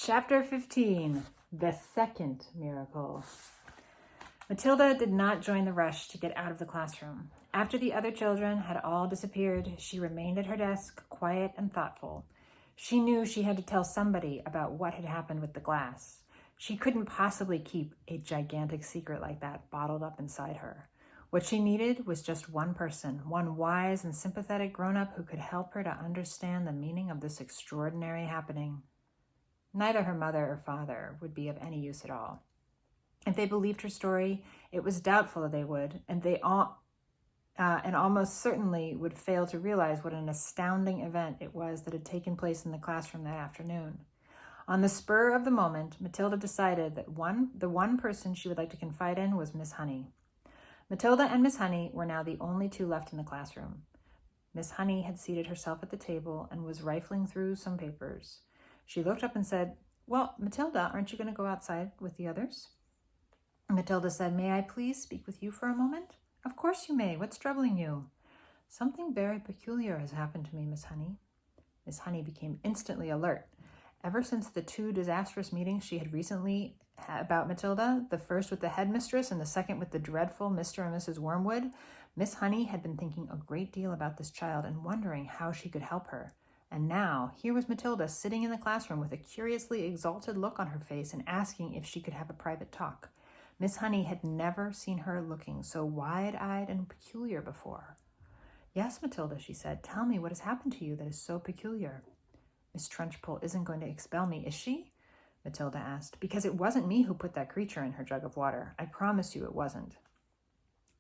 Chapter 15, The Second Miracle. Matilda did not join the rush to get out of the classroom. After the other children had all disappeared, she remained at her desk, quiet and thoughtful. She knew she had to tell somebody about what had happened with the glass. She couldn't possibly keep a gigantic secret like that bottled up inside her. What she needed was just one person, one wise and sympathetic grown-up who could help her to understand the meaning of this extraordinary happening. Neither her mother or father would be of any use at all. If they believed her story, it was doubtful that they would, and almost certainly would fail to realize what an astounding event it was that had taken place in the classroom that afternoon. On the spur of the moment, Matilda decided that the one person she would like to confide in was Miss Honey. Matilda and Miss Honey were now the only two left in the classroom. Miss Honey had seated herself at the table and was rifling through some papers. She looked up and said, "Well, Matilda, aren't you going to go outside with the others?" Matilda said, "May I please speak with you for a moment?" "Of course you may. What's troubling you?" "Something very peculiar has happened to me, Miss Honey." Miss Honey became instantly alert. Ever since the two disastrous meetings she had recently had about Matilda, the first with the headmistress and the second with the dreadful Mr. and Mrs. Wormwood, Miss Honey had been thinking a great deal about this child and wondering how she could help her. And now, here was Matilda sitting in the classroom with a curiously exalted look on her face and asking if she could have a private talk. Miss Honey had never seen her looking so wide-eyed and peculiar before. "Yes, Matilda," she said, "tell me what has happened to you that is so peculiar." "Miss Trunchbull isn't going to expel me, is she?" Matilda asked. "Because it wasn't me who put that creature in her jug of water. I promise you it wasn't."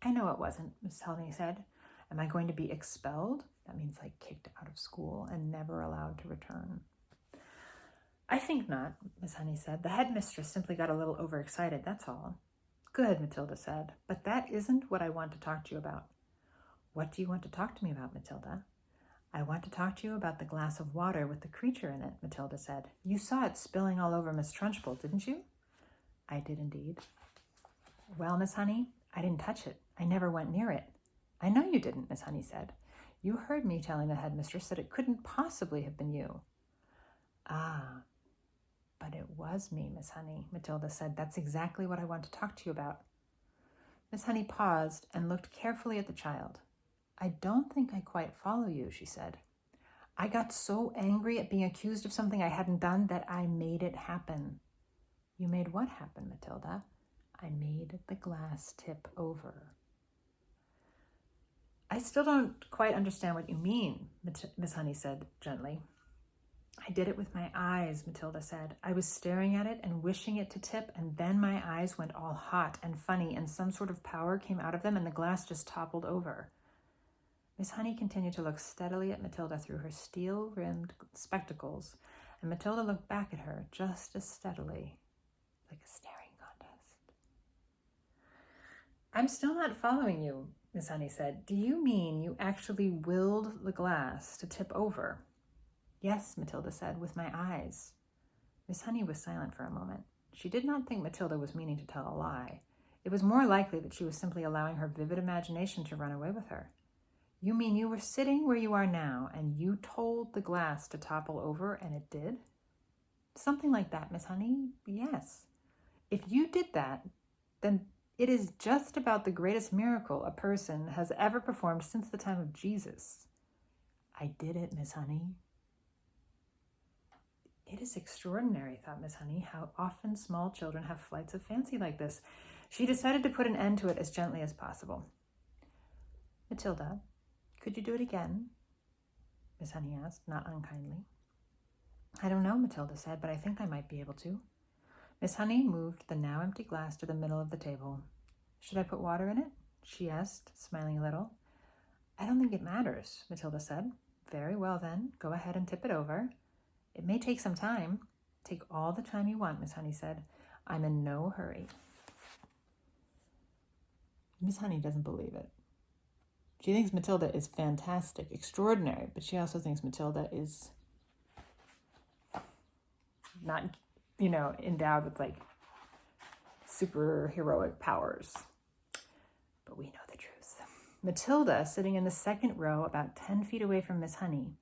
"I know it wasn't," Miss Honey said. "Am I going to be expelled?" That means like kicked out of school and never allowed to return. "I think not," Miss Honey said. "The headmistress simply got a little overexcited, that's all." "Good," Matilda said. "But that isn't what I want to talk to you about." "What do you want to talk to me about, Matilda?" "I want to talk to you about the glass of water with the creature in it," Matilda said. "You saw it spilling all over Miss Trunchbull, didn't you?" "I did indeed." "Well, Miss Honey, I didn't touch it. I never went near it." "I know you didn't," Miss Honey said. "You heard me telling the headmistress that it couldn't possibly have been you." "Ah, but it was me, Miss Honey," Matilda said. "That's exactly what I want to talk to you about." Miss Honey paused and looked carefully at the child. "I don't think I quite follow you," she said. "I got so angry at being accused of something I hadn't done that I made it happen." "You made what happen, Matilda?" "I made the glass tip over." "I still don't quite understand what you mean," Miss Honey said gently. "I did it with my eyes," Matilda said. "I was staring at it and wishing it to tip, and then my eyes went all hot and funny, and some sort of power came out of them, and the glass just toppled over." Miss Honey continued to look steadily at Matilda through her steel-rimmed spectacles, and Matilda looked back at her just as steadily, like a staring contest. "I'm still not following you," Miss Honey said. "Do you mean you actually willed the glass to tip over?" "Yes," Matilda said, "with my eyes." Miss Honey was silent for a moment. She did not think Matilda was meaning to tell a lie. It was more likely that she was simply allowing her vivid imagination to run away with her. "You mean you were sitting where you are now, and you told the glass to topple over, and it did?" "Something like that, Miss Honey, yes." "If you did that, then it is just about the greatest miracle a person has ever performed since the time of Jesus." "I did it, Miss Honey." "It is extraordinary," thought Miss Honey, "how often small children have flights of fancy like this." She decided to put an end to it as gently as possible. "Matilda, could you do it again?" Miss Honey asked, not unkindly. "I don't know," Matilda said, "but I think I might be able to." Miss Honey moved the now empty glass to the middle of the table. "Should I put water in it?" she asked, smiling a little. "I don't think it matters," Matilda said. "Very well, then. Go ahead and tip it over. It may take some time." "Take all the time you want," Miss Honey said. "I'm in no hurry." Miss Honey doesn't believe it. She thinks Matilda is fantastic, extraordinary, but she also thinks Matilda is not, endowed with like super heroic powers. But we know the truth. Matilda, sitting in the second row about 10 feet away from Miss Honey,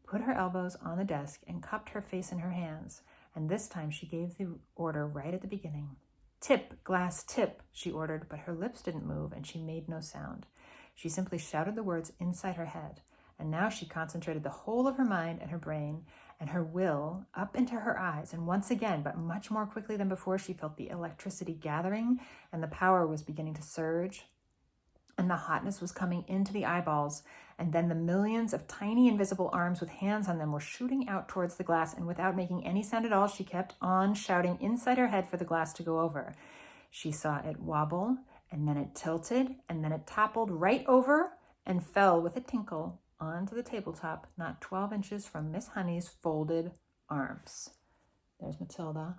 put her elbows on the desk and cupped her face in her hands, and this time she gave the order right at the beginning. "Tip, glass, tip," she ordered, but her lips didn't move and she made no sound. She simply shouted the words inside her head, and now she concentrated the whole of her mind and her brain and her will up into her eyes, and once again, but much more quickly than before, she felt the electricity gathering and the power was beginning to surge, and the hotness was coming into the eyeballs, and then the millions of tiny invisible arms with hands on them were shooting out towards the glass, and without making any sound at all, she kept on shouting inside her head for the glass to go over. She saw it wobble, and then it tilted, and then it toppled right over and fell with a tinkle onto the tabletop, not 12 inches from Miss Honey's folded arms. There's Matilda,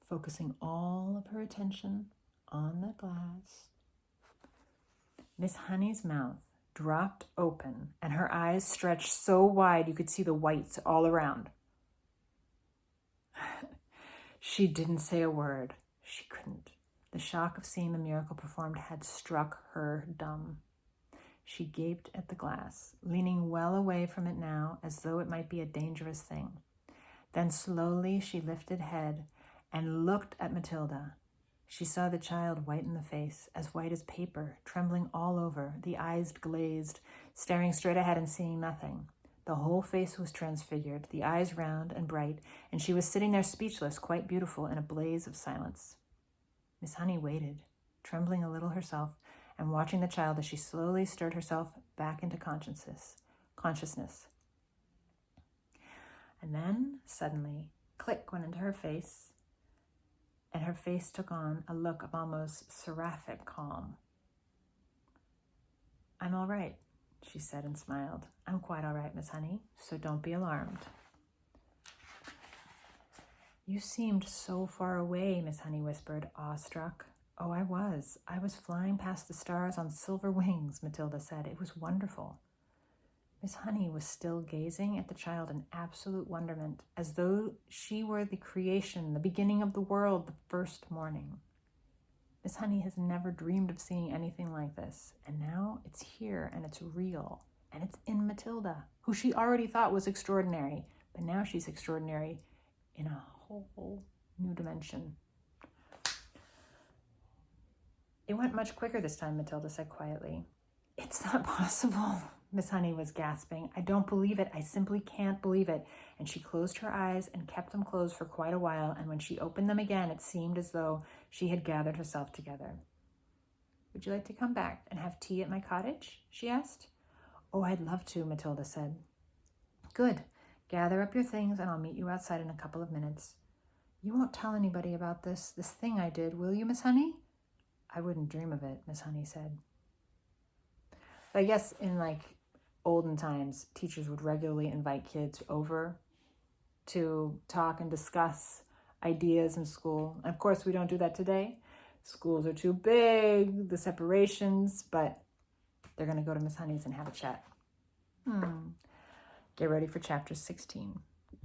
focusing all of her attention on the glass. Miss Honey's mouth dropped open, and her eyes stretched so wide you could see the whites all around. She didn't say a word. She couldn't. The shock of seeing the miracle performed had struck her dumb. She gaped at the glass, leaning well away from it now, as though it might be a dangerous thing. Then slowly she lifted head and looked at Matilda. She saw the child white in the face, as white as paper, trembling all over, the eyes glazed, staring straight ahead and seeing nothing. The whole face was transfigured, the eyes round and bright, and she was sitting there speechless, quite beautiful, in a blaze of silence. Miss Honey waited, trembling a little herself, and watching the child as she slowly stirred herself back into consciousness. And then, suddenly, click went into her face, and her face took on a look of almost seraphic calm. "I'm all right," she said and smiled. "I'm quite all right, Miss Honey, so don't be alarmed." "You seemed so far away," Miss Honey whispered, awestruck. "Oh, I was. I was flying past the stars on silver wings," Matilda said. "It was wonderful." Miss Honey was still gazing at the child in absolute wonderment, as though she were the creation, the beginning of the world, the first morning. Miss Honey has never dreamed of seeing anything like this, and now it's here, and it's real, and it's in Matilda, who she already thought was extraordinary, but now she's extraordinary in a whole new dimension. "It went much quicker this time," Matilda said quietly. "It's not possible," Miss Honey was gasping. "I don't believe it. I simply can't believe it." And she closed her eyes and kept them closed for quite a while, and when she opened them again, it seemed as though she had gathered herself together. "Would you like to come back and have tea at my cottage?" she asked. "Oh, I'd love to," Matilda said. "Good. Gather up your things, and I'll meet you outside in a couple of minutes. You won't tell anybody about this thing I did, will you, Miss Honey?" "I wouldn't dream of it," Miss Honey said. I guess in olden times, teachers would regularly invite kids over to talk and discuss ideas in school. And of course, we don't do that today. Schools are too big, the separations, but they're going to go to Miss Honey's and have a chat. Get ready for chapter 16.